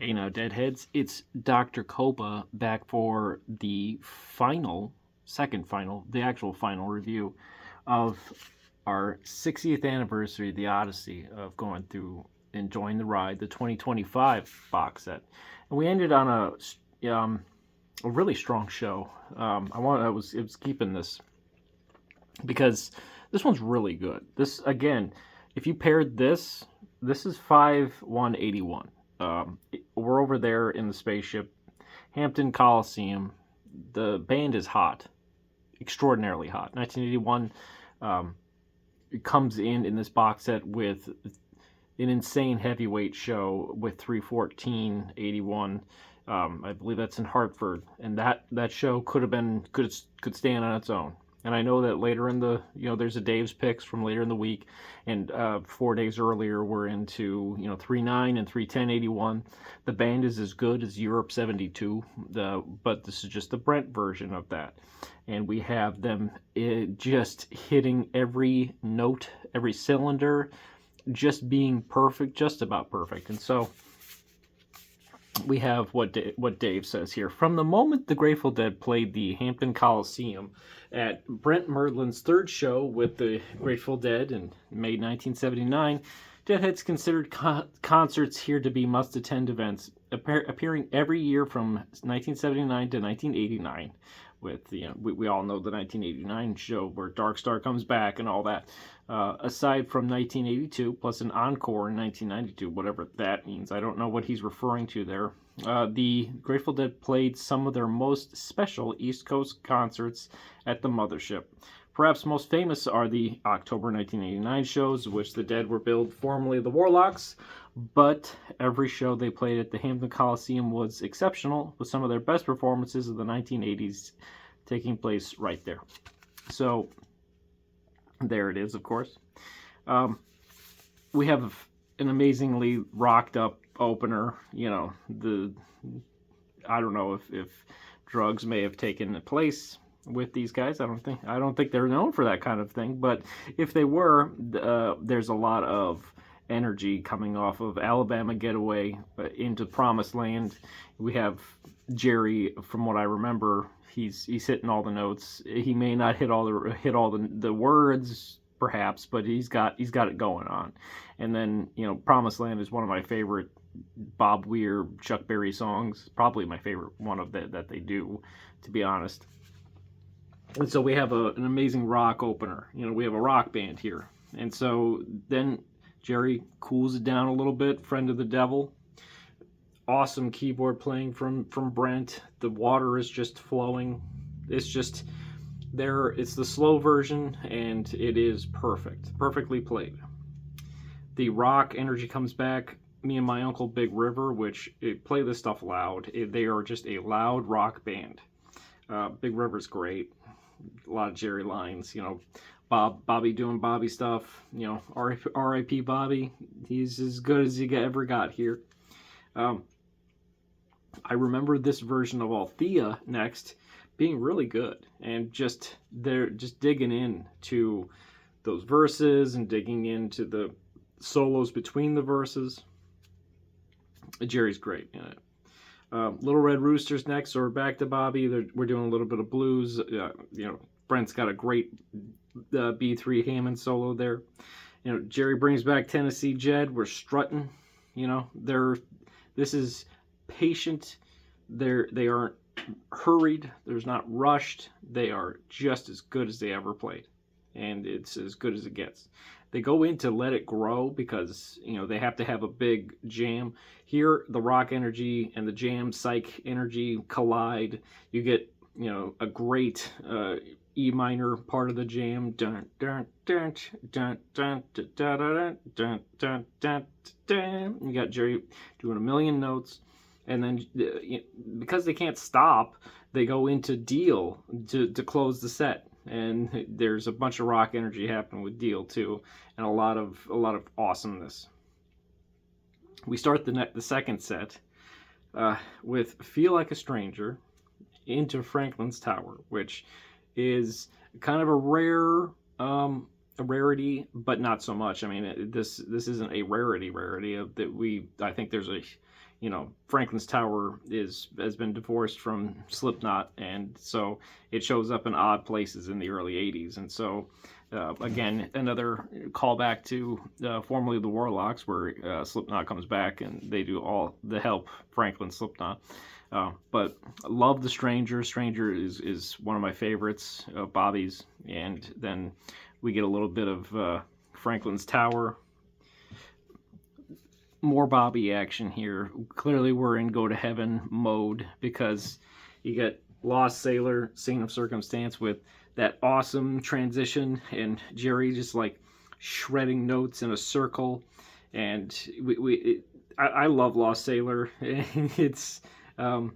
Hey now, Deadheads. It's DR.KOBA back for the the actual final review of our 60th anniversary of the Odyssey of going through enjoying the ride, the 2025 box set. And we ended on a really strong show. I was keeping this because this one's really good. This again, if you paired this is 5/1/81. We're over there in the spaceship, Hampton Coliseum. The band is hot, extraordinarily hot. 1981 it comes in this box set with an insane heavyweight show with 314/81. I believe that's in Hartford, and that show could stand on its own. And I know that later in the there's a Dave's picks from later in the week, and 4 days earlier we're into 3/9 and 3/10/81. The band is as good as Europe '72, but this is just the Brent version of that, and we have them just hitting every note, every cylinder, just being perfect, just about perfect. And so we have what Dave says here. From the moment the Grateful Dead played the Hampton Coliseum at Brent Merdlin's third show with the Grateful Dead in May 1979, Deadheads considered concerts here to be must-attend events, appearing every year from 1979 to 1989. With we all know the 1989 show where Dark Star comes back and all that. Aside from 1982, plus an encore in 1992, whatever that means. I don't know what he's referring to there. The Grateful Dead played some of their most special East Coast concerts at the Mothership. Perhaps most famous are the October 1989 shows, which the Dead were billed formerly the Warlocks, but every show they played at the Hampton Coliseum was exceptional, with some of their best performances of the 1980s taking place right there. So there it is, of course. We have an amazingly rocked up opener. I don't know if drugs may have taken place with these guys. I don't think they're known for that kind of thing, but if they were, there's a lot of energy coming off of Alabama Getaway into Promised Land. We have Jerry, from what I remember, he's hitting all the notes. He may not hit all the words perhaps, but he's got it going on. And then Promised Land is one of my favorite Bob Weir, Chuck Berry songs, probably my favorite one of that they do, to be honest. And so we have an amazing rock opener. We have a rock band here. And so then Jerry cools it down a little bit, Friend of the Devil. Awesome keyboard playing from Brent. The water is just flowing. It's just there. It's the slow version, and it is perfectly played. The rock energy comes back. Me and my uncle Big River, which play this stuff loud. They are just a loud rock band. Big River's great. A lot of Jerry lines, Bobby doing Bobby stuff, R.I.P. Bobby. He's as good as you ever got here. I remember this version of Althea next being really good, and they're just digging into those verses and digging into the solos between the verses. Jerry's great in it. Little Red Rooster's next, so we're back to Bobby. We're doing a little bit of blues. Brent's got a great B3 Hammond solo there. Jerry brings back Tennessee Jed. We're strutting. This is patient. They aren't hurried. There's not rushed. They are just as good as they ever played, and it's as good as it gets. They go into Let It Grow because they have to have a big jam. Here, the rock energy and the jam psych energy collide. You get a great E minor part of the jam. Dun dun dun dun dun dun dun dun dun dun dun. You got Jerry doing a million notes, and then because they can't stop, they go into Deal to close the set. And there's a bunch of rock energy happening with Deal too, and a lot of awesomeness. We start the second set with Feel Like a Stranger into Franklin's Tower, which is kind of a rarity, but not so much. I mean, this isn't a rarity of that I think there's a you know, Franklin's Tower has been divorced from Slipknot, and so it shows up in odd places in the early '80s. And so again, another callback to formerly the Warlocks, where Slipknot comes back and they do all the help Franklin Slipknot. But love the Stranger. Stranger is one of my favorites of Bobby's, and then we get a little bit of Franklin's Tower. More Bobby action here. Clearly we're in go to heaven mode, because you get Lost Sailor, Scene of Circumstance, with that awesome transition and Jerry just like shredding notes in a circle. And I love Lost Sailor. It's one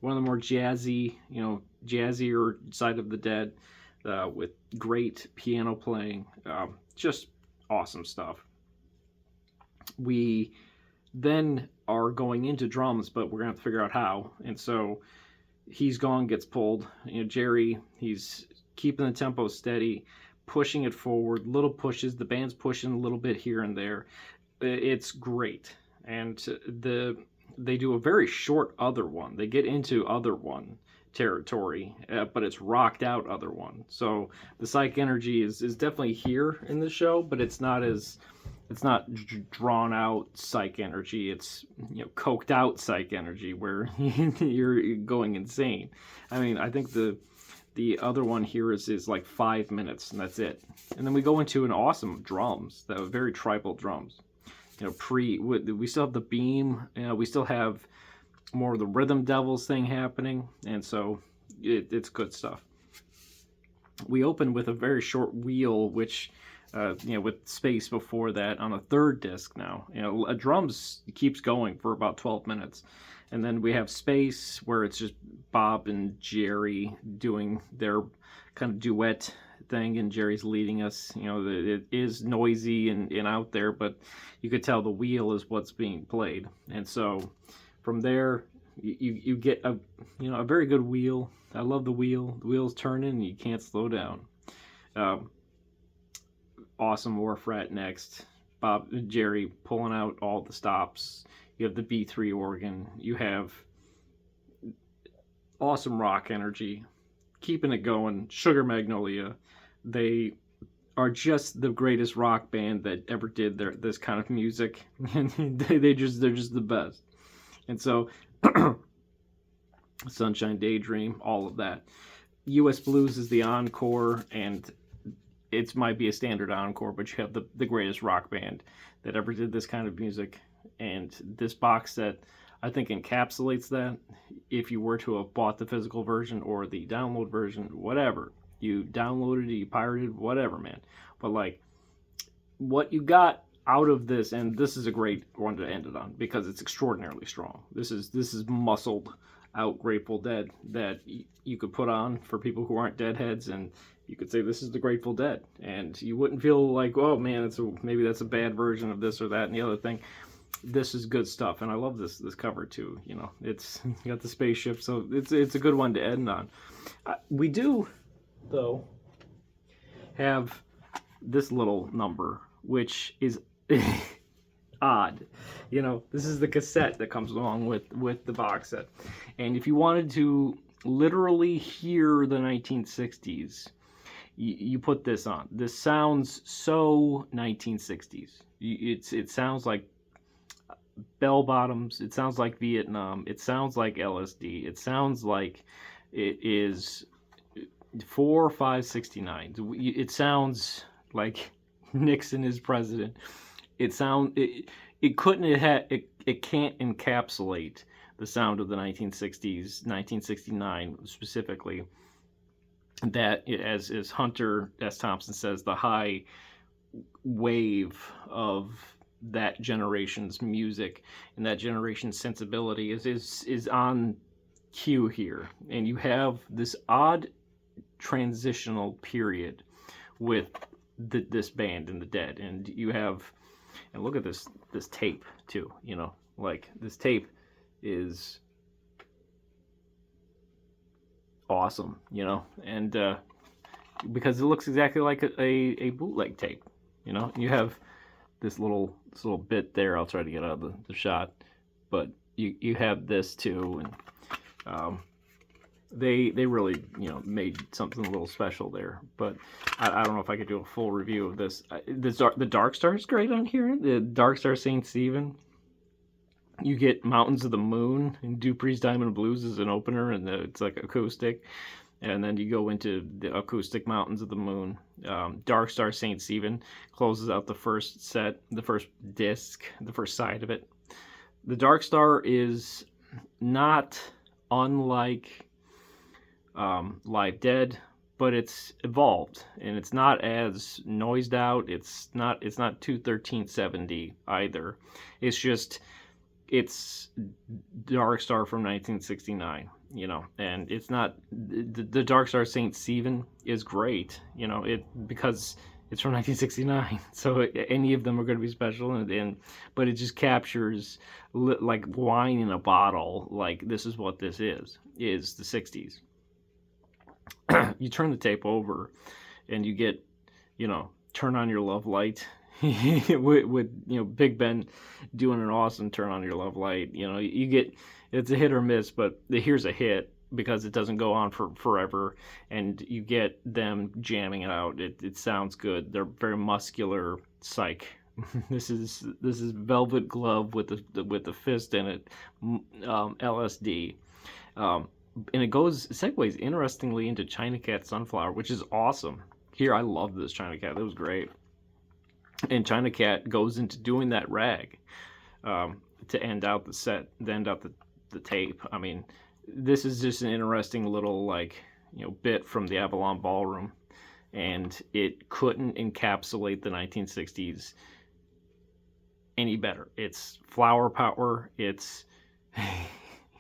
of the more jazzy, you know, jazzier side of the Dead, with great piano playing. Just awesome stuff. We then are going into drums, but we're gonna have to figure out how. And so He's Gone gets pulled. You know, Jerry, he's keeping the tempo steady, pushing it forward, little pushes. The band's pushing a little bit here and there. It's great. And they do a very short other one. They get into other one territory, but it's rocked out other one. So the psych energy is definitely here in the show, but it's not drawn out psych energy. It's, you know, coked out psych energy where you're going insane. I mean, I think the other one here is like 5 minutes, and that's it. And then we go into an awesome drums, that were very tribal drums. You know, we still have the beam. We still have more of the Rhythm Devils thing happening, and so it's good stuff. We open with a very short wheel, which you know, with space before that on a third disc now. You know, a drums keeps going for about 12 minutes. And then we have space where it's just Bob and Jerry doing their kind of duet thing, and Jerry's leading us. You know, it is noisy and out there, but you could tell the wheel is what's being played. And so from there, you get a very good wheel. I love the wheel. The wheel's turning and you can't slow down. Awesome war fret next. Jerry pulling out all the stops. You have the B3 organ. You have awesome rock energy, keeping it going. Sugar Magnolia. They are just the greatest rock band that ever did this kind of music. they're just the best. And so Sunshine Daydream, all of that. US Blues is the encore, and it might be a standard encore, but you have the greatest rock band that ever did this kind of music. And this box set, I think, encapsulates that. If you were to have bought the physical version or the download version, whatever, you downloaded it, you pirated, whatever, man. But like, what you got out of this, and this is a great one to end it on because it's extraordinarily strong. This is muscled out Grateful Dead that you could put on for people who aren't Deadheads, and you could say this is the Grateful Dead, and you wouldn't feel like, oh man, maybe that's a bad version of this or that and the other thing. This is good stuff, and I love this cover too. You know, it's got the spaceship, so it's a good one to end on. We do, though, have this little number, which is odd. You know, this is the cassette that comes along with the box set, and if you wanted to literally hear the 1960s, you put this on. This sounds so 1960s. It sounds like bell bottoms. It sounds like Vietnam. It sounds like LSD. It sounds like it is 4, 5, 69. It sounds like Nixon is president. It can't encapsulate the sound of the 1960s, 1969 specifically. That, as Hunter S. Thompson says, the high wave of that generation's music and that generation's sensibility is on cue here. And you have this odd transitional period with this band and the Dead, and you have, and look at this tape too, you know, like this tape is awesome, you know, and because it looks exactly like a bootleg tape, you know. You have this little bit there. I'll try to get out of the shot, but you have this too, and they really made something a little special there. But I don't know if I could do a full review of this. The Dark Star is great on here. The Dark Star Saint Stephen. You get Mountains of the Moon and Dupree's Diamond Blues as an opener, and it's like acoustic. And then you go into the acoustic Mountains of the Moon. Dark Star Saint Stephen closes out the first set, the first disc, the first side of it. The Dark Star is not unlike Live Dead, but it's evolved, and it's not as noised out. It's not too 1370 either. It's Dark Star from 1969, and it's not the Dark Star Saint Stephen is great, because it's from 1969, so any of them are going to be special, but it just captures like wine in a bottle. Like, this is what this is the 60s. You turn the tape over, and you get, Turn On Your Love Light. with Big Ben doing an awesome Turn On Your Love Light. You get, it's a hit or miss, but here's a hit because it doesn't go on for forever, and you get them jamming it out. It sounds good. They're very muscular. Psych. This is Velvet Glove with the fist in it. LSD. And it segues interestingly into China Cat Sunflower, which is awesome. Here, I love this China Cat. That was great. And China Cat goes into doing that rag to end out the set, to end out the tape. I mean, this is just an interesting little bit from the Avalon Ballroom, and it couldn't encapsulate the 1960s any better. It's flower power. It's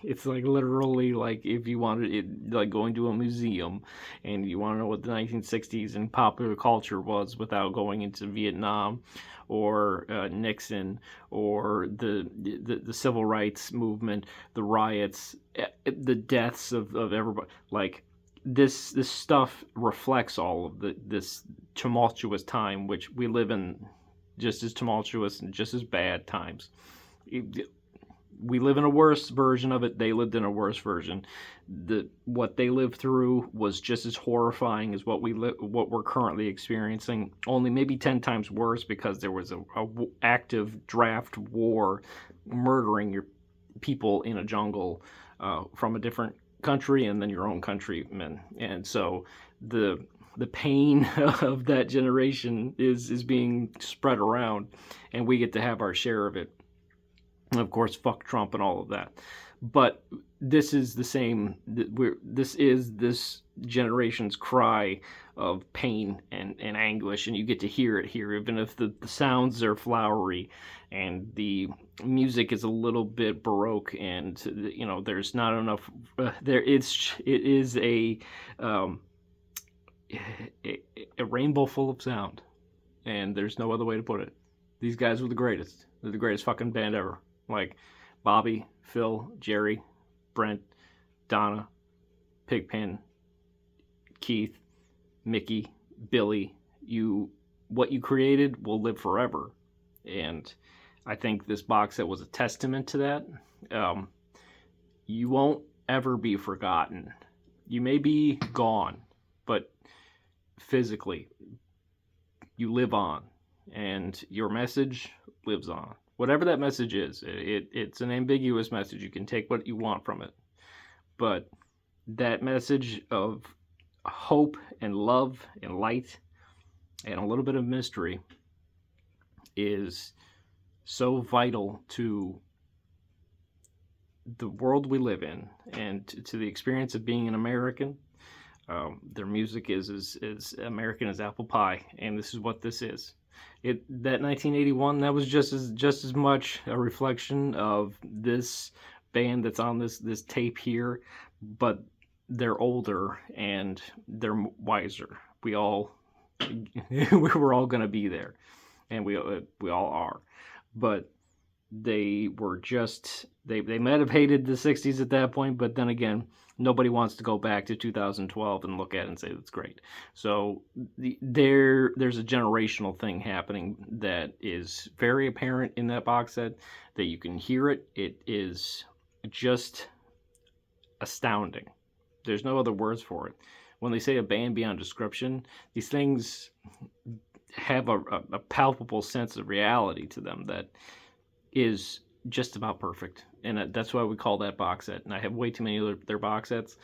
It's like literally like if you wanted it, like going to a museum and you want to know what the 1960s and popular culture was without going into Vietnam or Nixon or the civil rights movement, the riots, the deaths of everybody. Like this stuff reflects all of this tumultuous time, which we live in, just as tumultuous and just as bad times. We live in a worse version of it. They lived in a worse version. What they lived through was just as horrifying as what we're currently experiencing, only maybe 10 times worse, because there was a active draft war murdering your people in a jungle from a different country and then your own countrymen. And so the pain of that generation is being spread around, and we get to have our share of it. And of course, fuck Trump and all of that. But this is the same. This is this generation's cry of pain and anguish, and you get to hear it here, even if the sounds are flowery and the music is a little bit baroque, and there's not enough. It is a rainbow full of sound, and there's no other way to put it. These guys were the greatest. They're the greatest fucking band ever. Like Bobby, Phil, Jerry, Brent, Donna, Pigpen, Keith, Mickey, Billy. What you created will live forever. And I think this box set was a testament to that. You won't ever be forgotten. You may be gone, but physically, you live on. And your message lives on. Whatever that message is, it's an ambiguous message. You can take what you want from it. But that message of hope and love and light and a little bit of mystery is so vital to the world we live in and to the experience of being an American. Their music is as American as apple pie, and this is what this is. That 1981, that was just as much a reflection of this band that's on this tape here, but they're older and they're wiser. We were all gonna be there, and we all are, but they were just they might have hated the 60s at that point, but then again, nobody wants to go back to 2012 and look at it and say that's great. So there's a generational thing happening that is very apparent in that box set, that you can hear it. It is just astounding. There's no other words for it. When they say a band beyond description, these things have a palpable sense of reality to them that is just about perfect. And that's why we call that box set. And I have way too many of their box sets.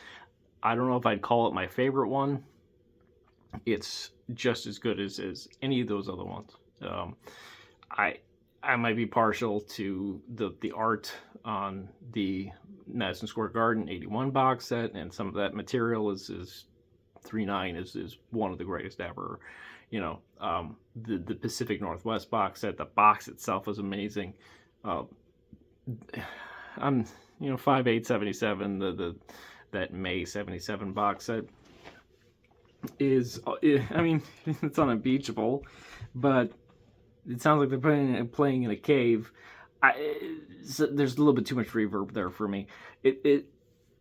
I don't know if I'd call it my favorite one. It's just as good as any of those other ones. I might be partial to the art on the Madison Square Garden '81 box set, and some of that material is 3.9 is one of the greatest ever. The Pacific Northwest box set, the box itself is amazing. I'm 5/8/77, that May '77 box set is, I mean, it's unimpeachable, but it sounds like they're playing in a cave. There's a little bit too much reverb there for me. It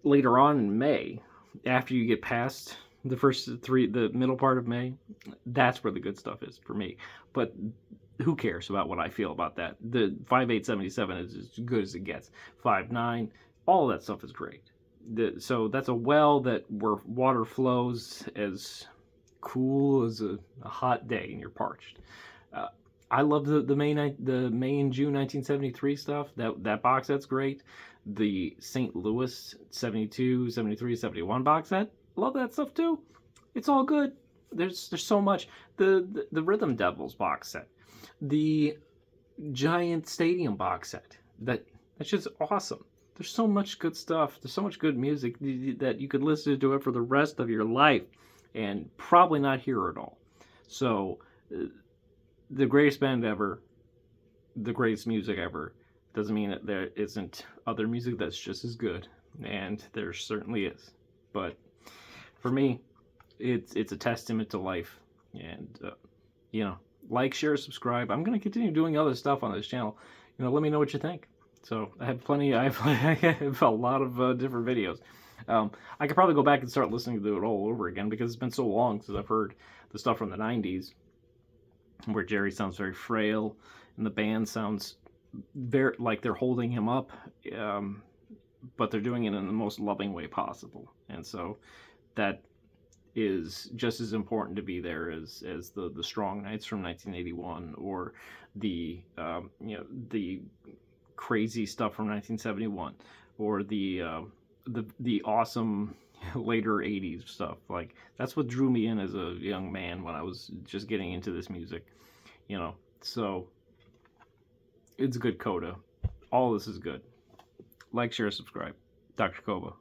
later on in May, after you get past the first three, the middle part of May, that's where the good stuff is for me. But who cares about what I feel about that? The 5/8/77 is as good as it gets. 5/9, all of that stuff is great. So that's a well where water flows as cool as a hot day and you're parched. I love the May and June 1973 stuff. That box set's great. The St. Louis 72, 73, 71 box set, love that stuff too. It's all good. There's so much. The Rhythm Devils box set, the Giant Stadium box set. That's just awesome. There's so much good stuff. There's so much good music that you could listen to it for the rest of your life and probably not hear it all. So, the greatest band ever, the greatest music ever, doesn't mean that there isn't other music that's just as good. And there certainly is. But for me, it's a testament to life. And, like, share, subscribe. I'm going to continue doing other stuff on this channel. Let me know what you think. So I have a lot of different videos. I could probably go back and start listening to it all over again because it's been so long since I've heard the stuff from the 90s where Jerry sounds very frail and the band sounds very like they're holding him up, but they're doing it in the most loving way possible. And so that is just as important to be there as the Strong Nights from 1981 or the crazy stuff from 1971 or the awesome later 80s stuff. Like, that's what drew me in as a young man when I was just getting into this music, so it's good coda. All this is good. Like, share, subscribe. Dr. Koba.